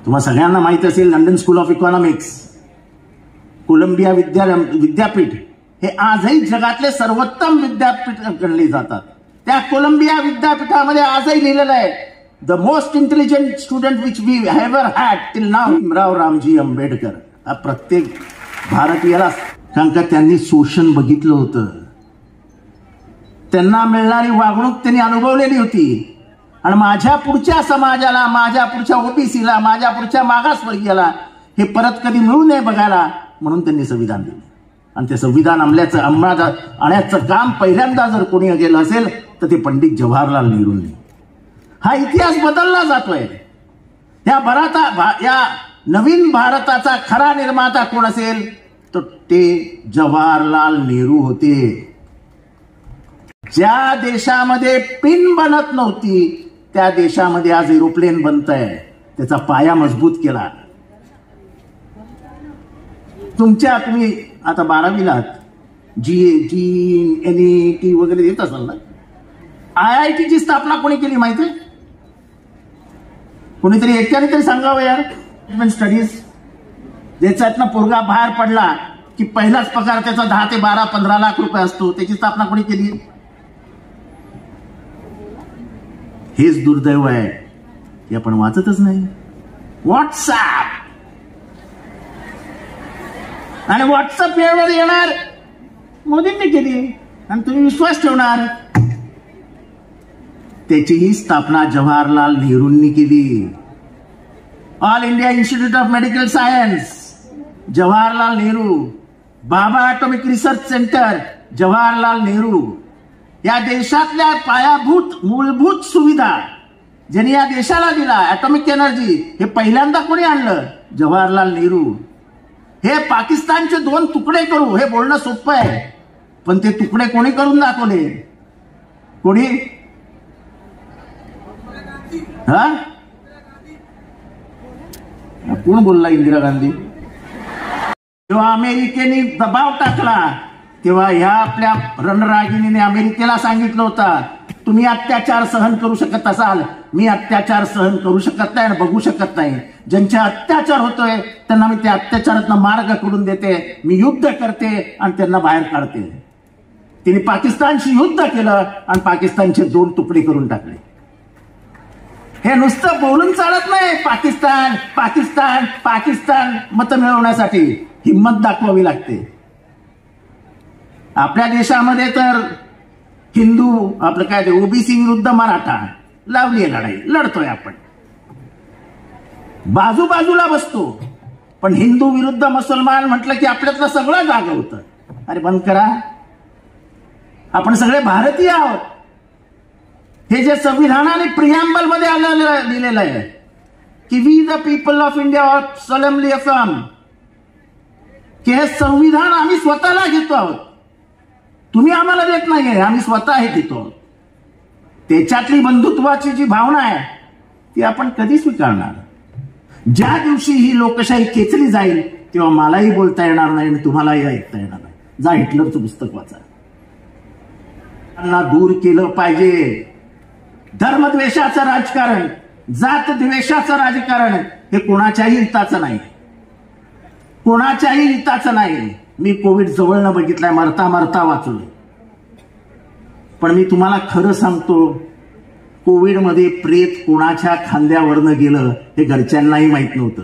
तुम्हाला सगळ्यांना माहित असेल London School of Economics, Columbia विद्यापीठ हे आजही जगातले सर्वोत्तम विद्यापीठ गणले जातात. त्या कोलंबिया विद्यापीठामध्ये आजही लिहिलेलं आहे the most intelligent student which we ever had till नाव भीमराव रामजी आंबेडकर. हा प्रत्येक भारतीयाला, कारण का त्यांनी शोषण बघितलं होतं, त्यांना मिळणारी वागणूक त्यांनी अनुभवलेली होती. आणि माझ्या पुढच्या समाजाला, माझ्या पुढच्या ओबीसीला, माझ्या पुढच्या मागासवर्गीयाला हे परत कधी मिळू नये बघायला म्हणून त्यांनी संविधान दिलं. आणि ते संविधान अंमलात आणण्याचं काम पहिल्यांदा जर कोणी केलं असेल तर ते पंडित जवाहरलाल नेहरूंनी. हा इतिहास बदलला जातोय. या नवीन भारताचा खरा निर्माता कोण असेल तर ते जवाहरलाल नेहरू होते. ज्या देशामध्ये पिन बनत नव्हती त्या देशामध्ये आज एरोप्लेन बनतंय. त्याचा पाया मजबूत केला. तुम्ही आता 12वीला GNET वगैरे देत असाल ना. IIT ची स्थापना कोणी केली माहिती आहे? कोणीतरी एकट्याने तरी सांगावं यार. स्टडीज ज्याच्यातनं पोरगा बाहेर पडला की पहिलाच पगार त्याचा 10 ते 12-15 लाख रुपये असतो. त्याची स्थापना कोणी केली? हेच दुर्दैव आहे की आपण वाचतच नाही. व्हॉट्सअप आणि व्हॉट्सअप वेळेवर येणार मोदींनी केली आणि तुम्ही विश्वास ठेवणार. त्याचीही स्थापना जवाहरलाल नेहरूंनी केली. All India institute of medical science Jawaharlal Nehru, Bhabha atomic research centre Jawaharlal Nehru. या देशातल्या पायाभूत मूलभूत सुविधा ज्यांनी या देशाला दिला, ॲटॉमिक एनर्जी, हे पहिल्यांदा कोणी आणलं? जवाहरलाल नेहरू. हे पाकिस्तानचे 2 तुकडे करू हे बोलणं सोपं आहे, पण ते तुकडे कोणी करून दाखवले? कोणी? हा, कोण बोलला? इंदिरा गांधी. जेव्हा अमेरिकेने दबाव टाकला तेव्हा ह्या आपल्या रणरागिणीने अमेरिकेला सांगितलं होतं तुम्ही अत्याचार सहन करू शकत असाल, मी अत्याचार सहन करू शकत नाही आणि बघू शकत नाही. ज्यांचे अत्याचार होतोय त्यांना मी त्या अत्याचारातनं मार्ग करून देते, मी युद्ध करते आणि त्यांना बाहेर काढते. तिने पाकिस्तानशी युद्ध केलं आणि पाकिस्तानचे 2 तुकडे करून टाकले. हे नुसतं बोलून चालत नाही. पाकिस्तान पाकिस्तान पाकिस्तान मतं मिळवण्यासाठी हिंमत दाखवावी लागते. आपल्या देशामध्ये तर हिंदू आपलं काय ते ओबीसी विरुद्ध मराठा लावली लढाई, लढतोय आपण, बाजूबाजूला बसतो. पण हिंदू विरुद्ध मुसलमान म्हटलं की आपल्यातलं सगळं जाग होतं. अरे बंद करा, आपण सगळे भारतीय आहोत. हे जे संविधानाने प्रिॲम्बल मध्ये लिहिलेलं आहे की we the people of India solemnly affirm, की हे संविधान आम्ही स्वतःला घेतो आहोत. तुम्ही आम्हाला देत नाहीये, आम्ही स्वतः हे घेतो. त्याच्यातली बंधुत्वाची जी भावना आहे ती आपण कधी स्वीकारणार? ज्या दिवशी ही लोकशाही खेचली जाईल तेव्हा मलाही बोलता येणार नाही आणि तुम्हालाही ऐकता येणार नाही. जा हिटलरचं पुस्तक वाचा. त्यांना दूर केलं पाहिजे. धर्मद्वेषाचं राजकारण, जात द्वेषाचं राजकारण हे कोणाच्याही हिताचं नाही, कोणाच्याही हिताचं नाही. मी कोविड जवळनं बघितलंय, मरता मरता वाचलोय. पण मी तुम्हाला खरं सांगतो, कोविडमध्ये प्रेत कोणाच्या खांद्यावरनं गेलं हे घरच्यांनाही माहित नव्हतं.